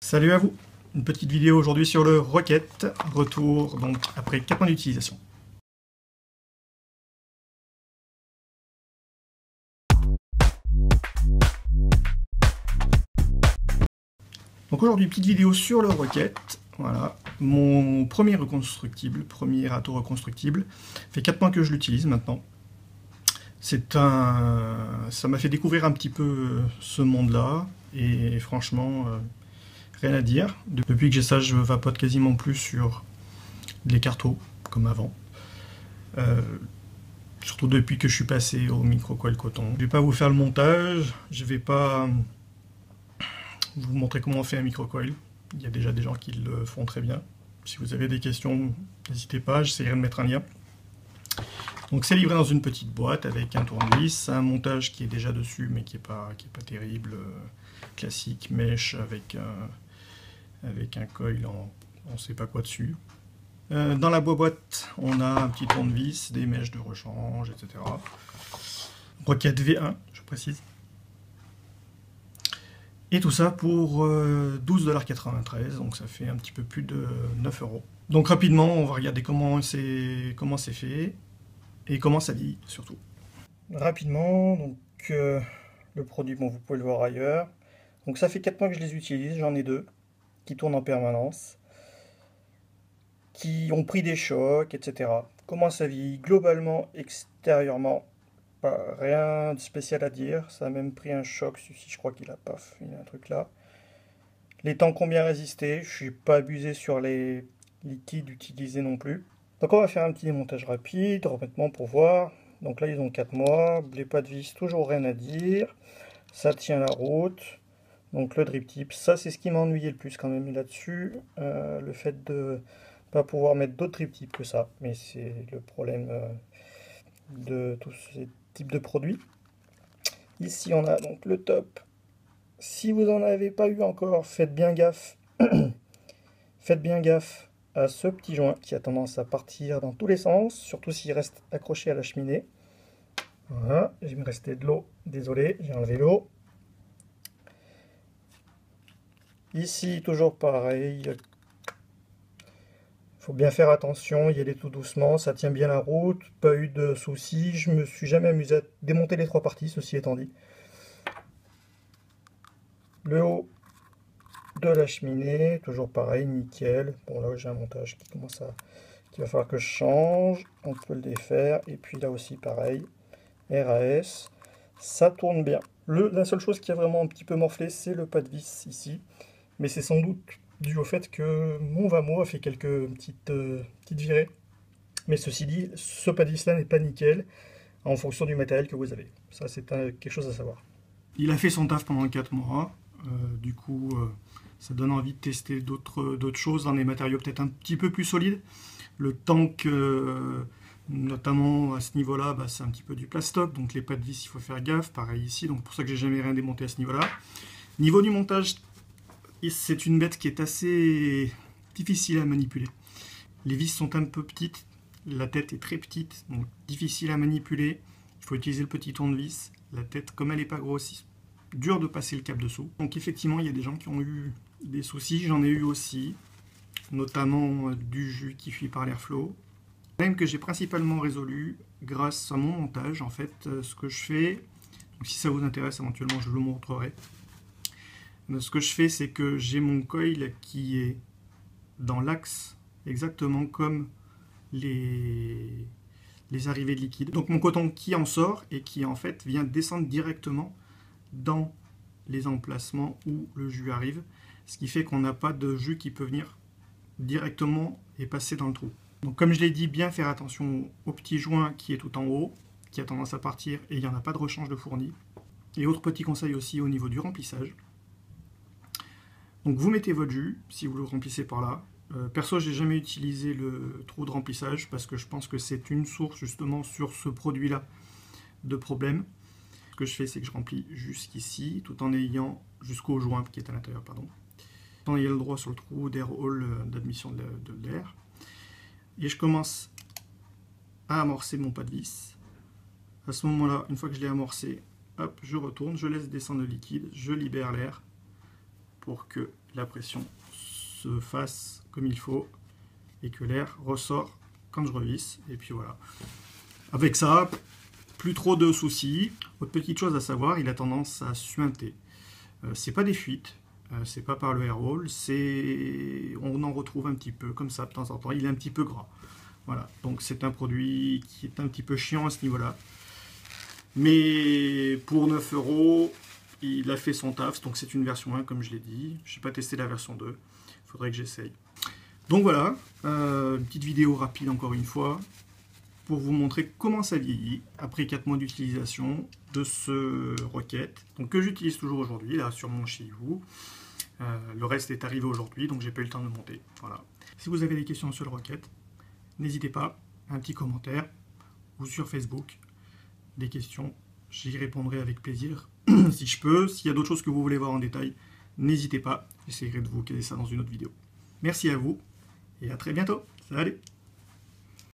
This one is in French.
Salut à vous, une petite vidéo aujourd'hui sur le Rocket, retour donc après 4 mois d'utilisation. Donc aujourd'hui petite vidéo sur le Rocket, voilà, mon premier reconstructible, premier râteau reconstructible, fait 4 mois que je l'utilise maintenant. Ça m'a fait découvrir un petit peu ce monde-là, et franchement, rien à dire. Depuis que j'ai ça, je vapote quasiment plus sur les cartos, comme avant. Surtout depuis que je suis passé au micro-coil coton. Je vais pas vous faire le montage, je vais pas vous montrer comment on fait un micro-coil. Il y a déjà des gens qui le font très bien. Si vous avez des questions, n'hésitez pas, j'essaierai de mettre un lien. Donc c'est livré dans une petite boîte avec un tournevis, un montage qui est déjà dessus mais qui est pas terrible, classique, mèche avec un coil on sait pas quoi dessus. Dans la boîte, on a un petit tournevis, des mèches de rechange, etc. Rocket V1, je précise. Et tout ça pour 12,93 $, donc ça fait un petit peu plus de 9 €. Donc rapidement, on va regarder comment c'est fait et comment ça vieillit surtout. Rapidement, donc le produit, bon, vous pouvez le voir ailleurs. Donc ça fait 4 mois que je les utilise, j'en ai 2 qui tournent en permanence, qui ont pris des chocs, etc. Comment ça vieillit? Globalement, extérieurement, pas rien de spécial à dire. Ça a même pris un choc, celui-ci je crois qu'il a paf, il y a un truc là. Les temps ont bien résisté, je suis pas abusé sur les liquides utilisés non plus. Donc on va faire un petit démontage rapide, remettement pour voir. Donc là ils ont 4 mois, les pas de vis, toujours rien à dire. Ça tient la route. Donc le drip tip, ça c'est ce qui m'a ennuyé le plus quand même là-dessus. Le fait de pas pouvoir mettre d'autres drip tips que ça. Mais c'est le problème de tous ces types de produits. Ici on a donc le top. Si vous n'en avez pas eu encore, faites bien gaffe. Faites bien gaffe à ce petit joint qui a tendance à partir dans tous les sens, surtout s'il reste accroché à la cheminée. Voilà, il me restait de l'eau, désolé, j'ai enlevé l'eau. Ici, toujours pareil, il faut bien faire attention, y aller tout doucement, ça tient bien la route, pas eu de soucis, je me suis jamais amusé à démonter les 3 parties, ceci étant dit. Le haut de la cheminée, toujours pareil, nickel. Bon là j'ai un montage qui commence à... qu'il va falloir que je change, on peut le défaire, et puis là aussi pareil, RAS, ça tourne bien. La seule chose qui a vraiment un petit peu morflé, c'est le pas de vis ici, mais c'est sans doute dû au fait que mon Vamo a fait quelques petites virées. Mais ceci dit, ce pas de vis là n'est pas nickel en fonction du matériel que vous avez. Ça c'est quelque chose à savoir. Il a fait son taf pendant 4 mois, du coup ça donne envie de tester d'autres choses dans des matériaux peut-être un petit peu plus solides. Le temps que, notamment à ce niveau-là, bah, c'est un petit peu du plastoc, donc les pas de vis, il faut faire gaffe. Pareil ici, donc pour ça que j'ai jamais rien démonté à ce niveau-là. Niveau du montage, c'est une bête qui est assez difficile à manipuler. Les vis sont un peu petites, la tête est très petite, donc difficile à manipuler. Il faut utiliser le petit tournevis. La tête, comme elle n'est pas grosse, dur de passer le cap dessous. Donc effectivement, il y a des gens qui ont eu des soucis, j'en ai eu aussi, notamment du jus qui fuit par l'airflow. Problème que j'ai principalement résolu grâce à mon montage. En fait, ce que je fais, donc si ça vous intéresse éventuellement, je vous le montrerai. Ce que je fais, c'est que j'ai mon coil qui est dans l'axe, exactement comme les arrivées de liquide. Donc mon coton qui en sort et qui en fait vient descendre directement dans les emplacements où le jus arrive, ce qui fait qu'on n'a pas de jus qui peut venir directement et passer dans le trou. Donc comme je l'ai dit, bien faire attention au petit joint qui est tout en haut, qui a tendance à partir et il n'y en a pas de rechange de fourni. Et autre petit conseil aussi au niveau du remplissage. Donc vous mettez votre jus, si vous le remplissez par là. Perso, j'ai jamais utilisé le trou de remplissage parce que je pense que c'est une source justement sur ce produit-là de problème. Ce que je fais, c'est que je remplis jusqu'ici, tout en ayant jusqu'au joint qui est à l'intérieur, pardon. Tout en ayant le droit sur le trou d'air hall d'admission de l'air. Et je commence à amorcer mon pas de vis. À ce moment-là, une fois que je l'ai amorcé, hop, je retourne, je laisse descendre le liquide, je libère l'air. pour que la pression se fasse comme il faut et que l'air ressort quand je revisse. Et puis voilà. Avec ça, plus trop de soucis. Autre petite chose à savoir, il a tendance à suinter. C'est pas des fuites, c'est pas par le air roll, on en retrouve un petit peu comme ça de temps en temps. Il est un petit peu gras. Voilà, donc c'est un produit qui est un petit peu chiant à ce niveau-là. Mais pour 9 €, il a fait son taf. Donc c'est une version 1 comme je l'ai dit. Je n'ai pas testé la version 2. Il faudrait que j'essaye. Donc voilà, une petite vidéo rapide encore une fois, pour vous montrer comment ça vieillit après 4 mois d'utilisation de ce Rocket, donc que j'utilise toujours aujourd'hui, là sur mon Shihou. Le reste est arrivé aujourd'hui, donc j'ai pas eu le temps de le monter. Voilà. Si vous avez des questions sur le Rocket, n'hésitez pas, un petit commentaire, ou sur Facebook, des questions, j'y répondrai avec plaisir, si je peux. S'il y a d'autres choses que vous voulez voir en détail, n'hésitez pas, j'essaierai de vous caler ça dans une autre vidéo. Merci à vous, et à très bientôt. Salut!